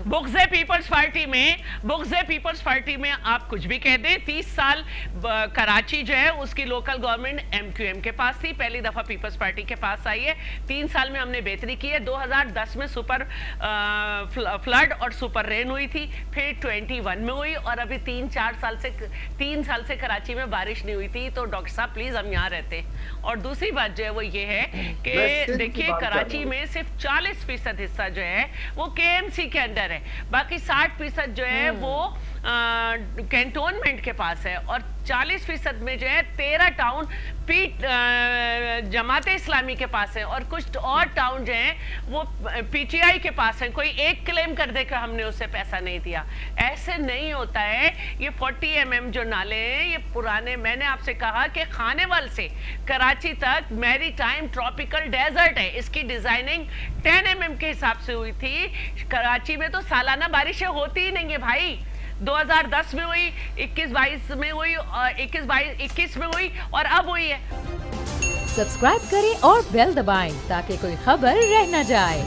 बुग़्ज़ peoples party में आप कुछ भी कह दें, 30 साल कराची जो है उसकी लोकल गवर्नमेंट एमक्यूएम के पास थी, पहली दफा पीपल्स पार्टी के पास आई है। 3 साल में हमने बेहतरी की है। 2010 में सुपर फ्लड और सुपर रेन हुई थी, फिर 21 में हुई, और अभी 3 साल से कराची में बारिश नहीं हुई थी। तो डॉक्टर साहब प्लीज हम यहाँ रहते हैं। और दूसरी बात जो है वो ये है कि देखिए कराची में सिर्फ 40% हिस्सा जो है वो केएमसी के अंदर है, बाकी 60% जो है वो कैंटोनमेंट के पास है, और 40% में जो है 13 टाउन जमात इस्लामी के पास है, और कुछ और टाउन जो है वो पीटीआई के पास है। कोई एक क्लेम कर दे कि हमने उसे पैसा नहीं दिया, ऐसे नहीं होता है। ये 40 mm जो नाले हैं ये पुराने, मैंने आपसे कहा कि खानेवाल से कराची तक मैरी टाइम ट्रॉपिकल डेजर्ट है, इसकी डिजाइनिंग 10 mm के हिसाब से हुई थी। कराची में तो सालाना बारिशें होती ही नहीं है भाई। 2010 में हुई, 21-22 में हुई, और 21 में हुई, और अब हुई है। सब्सक्राइब करें और बेल दबाएं ताकि कोई खबर रह न जाए।